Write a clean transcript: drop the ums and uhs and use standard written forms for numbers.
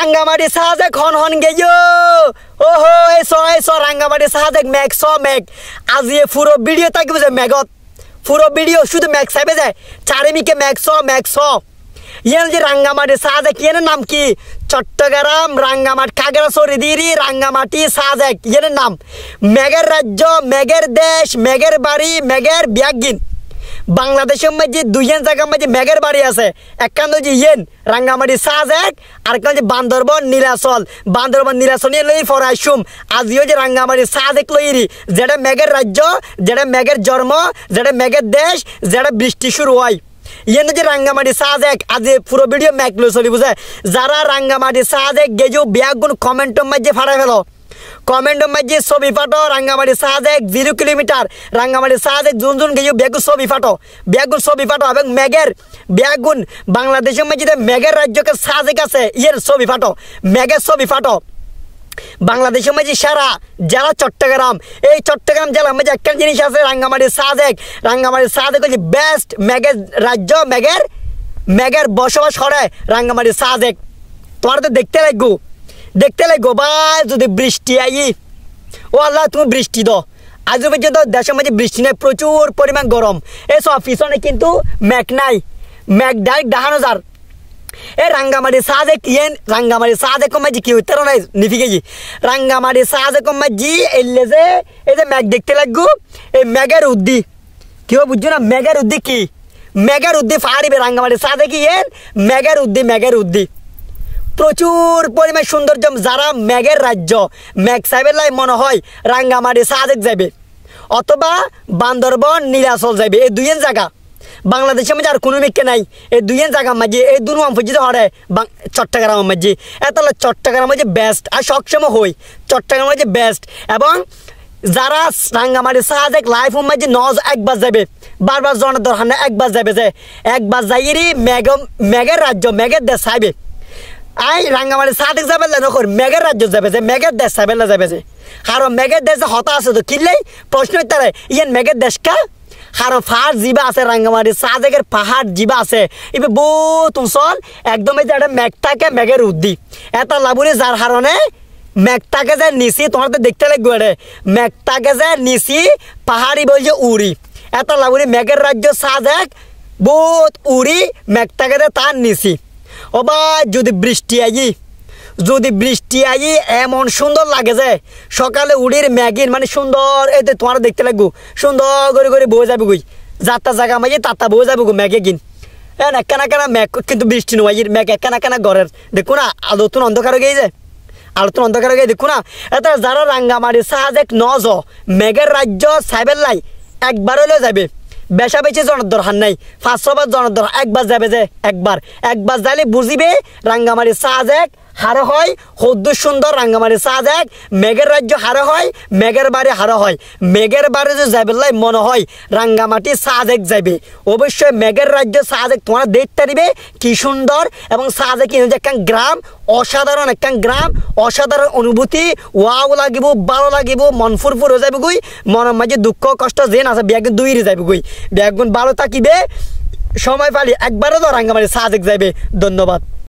রাঙ্গামাটি সাজেক হন হন গেছো ওহো এসো রাঙ্গামাটি সাজেক মেঘ আজি পুরো ভিডিও থাকবে যে মেঘত পুরো ভিডিও শুধু মেঘ সাইবে যায় চারিমিকে মেঘ ইয়ান যে রাঙ্গামাটি সাজেক ইয়ানের নাম কি চট্টগ্রাম রাঙ্গামাটি খাগড়াছড়ি দিরি রাঙ্গামাটি সাজেক ইয়ানের নাম মেঘের রাজ্য মেঘের দেশ মেঘের বাড়ি মেঘের বিয়াগিন বাংলাদেশের মধ্যে দুইজন জায়গার মধ্যে মেঘের বাড়ি আছে একখান হচ্ছে ইয়েন রাঙ্গামাটি সাজেক আর একটা হচ্ছে বান্দরবন নীলাচল নিয়ে লই ফরাইসুম আজিও যে রাঙ্গামাটি সাজেক লইরি যেটা মেঘের রাজ্য যেটা মেঘের জন্ম যেটা মেঘের দেশ যেটা বৃষ্টি শুরু হয় ইয়েন যে রাঙ্গামাটি সাজেক আজ পুরো ভিডিও মেঘ লো চলি বুঝে যারা রাঙ্গামাটি সাজেক গেজো ব্যাগুন কমেন্টের মধ্যে ফাটাই ফেলো কমেন্টের মধ্যে ছবি ফাটো রাঙ্গামাটি সাজেক 0 কিলোমিটার রাঙ্গামাটি সাজেক জুন গেজো ব্যাগুন ছবি ফাটো এবং মেঘের ব্যাগুন বাংলাদেশের মধ্যে মেঘের রাজ্যকে সাজেক আছে ইয়ের ছবি ফাটো মেঘের ছবি ফাটো বাংলাদেশের মধ্যে সারা জেলা চট্টগ্রাম এই চট্টগ্রাম জেলার মধ্যে একটা জিনিস আছে রাঙ্গামাটি সাজেক হচ্ছে বেস্ট মেঘের রাজ্য মেঘের বসবাস করে রাঙ্গামাটি সাজেক তোমার তো দেখতে লাগবো ভাই যদি বৃষ্টি আই ও আল্লাহ তুমি বৃষ্টি দাও আজ পর্যন্ত দেশের মধ্যে বৃষ্টি নেই প্রচুর পরিমাণ গরম এসব পিছনে কিন্তু মেঘ নাই মেঘ ডাইরেক্ট দেখানো যার এ রাঙ্গামাটি সাজেক ইয়েন রাঙ্গামাটি সাজেক মাঝি কি হইতে নাই নিফিকেজি রাঙ্গামাটি সাজেক মাঝি এলে যে এই যে মেঘ দেখতে লাগবো এই মেঘের উদ্দি কেউ বুঝছো না মেঘের উদ্দি কি মেঘের উদ্দি ফাড়িবে রাঙ্গামাটি সাজেক ইয়েন মেঘের উদ্দি প্রচুর পরিমাণ সৌন্দর্য যারা মেঘের রাজ্য মেঘ সাহেবের লাই মনে হয় রাঙ্গামাটি সাজেক যাবে অথবা বান্দরবন নীলাচল যাবে এই দুইয়ের জায়গা বাংলাদেশের মধ্যে আর কোনো মেঘকে নাই এই দুইয়ের জায়গার মাঝে এই দুনো পর্যন্ত হরে চট্টগ্রামের মাঝে এতলে চট্টগ্রামের মাঝে বেস্ট আর সবসময় হই চট্টগ্রামের মাঝে বেস্ট এবং যারা রাঙ্গামাটি সাজেক লাইফ মাঝে নজ একবার যাবে বারবার জনের দরকার না একবার যাবে যে একবার যাইরি মেঘের রাজ্য মেঘের দেশ চাইবে আই রাঙ্গামাটি সাজেক যাবে নকর মেঘের রাজ্য যাবে যে মেঘের দেশ চাইবে যাবে যে কারণ মেঘের দেশে হতা আছে তো কিনলেই প্রশ্ন তারা ইয়ান মেঘের দেশ কা কারণ পাহাড় জিবা আছে রাঙ্গামাটি সাজেকের পাহাড় জিবা আছে এবার বহুত অঞ্চল একদম এই যে একটা মেঘ থাকে মেঘের উদ্দি এটা লাভুরি যার কারণে মেঘ থাকে যে নিচি তোমার তো দেখতে লাগবে রে মেঘ থাকে যে নিচি পাহাড়ি বলছে উড়ি এটা লাভুরি মেঘের রাজ্য সাজেক বহুত উড়ি মেঘ থাকে যে তার নিচি ওবা যদি বৃষ্টি আই এমন সুন্দর লাগে যে সকালে উড়ির ম্যাগির মানে সুন্দর এই তো তোমার দেখতে লাগবো সুন্দর করে বয়ে যাবে গুই যাত্রা জায়গা মাঝে তাতা বয়ে যাবে গো ম্যাগে গিন একানা ম্যাগ কিন্তু বৃষ্টি নয় ম্যাগ একানা ঘরের দেখো না আলোতন অন্ধকার হয়ে গিয়ে দেখো না এটা যারা রাঙ্গামাটি সাজেক নজ মেঘের রাজ্য সাইবের লাই একবার হলেও যাবে বেশা বেশি জনের দরকার নাই 500 বার জনের দরকার একবার যাবে যে একবার যাইলে বুঝিবে রাঙ্গামাটি সাজেক হারে হয় হদ্দুর সুন্দর রাঙ্গামাটি সাজেক মেঘের রাজ্য হারে হয় মেঘের বাড়ি হারে হয় মেঘের বাড়ি যে যাবে মনে হয় রাঙ্গামাটি সাজেক যাবে অবশ্যই মেঘের রাজ্য সাজেক তোমরা দেখতে দিবে কি সুন্দর এবং সাজেক একটা গ্রাম অসাধারণ অনুভূতি ওয়াও লাগিব ভালো লাগিব মন ফুরফুর হয়ে যাবে গুই মনের মাঝে দুঃখ কষ্ট যেন আছে ব্যাগুন দুইরে যাবে গুই ব্যাগুন ভালো থাকিবে সময় পালি একবারও তো রাঙ্গামাটি সাজেক যাবে ধন্যবাদ।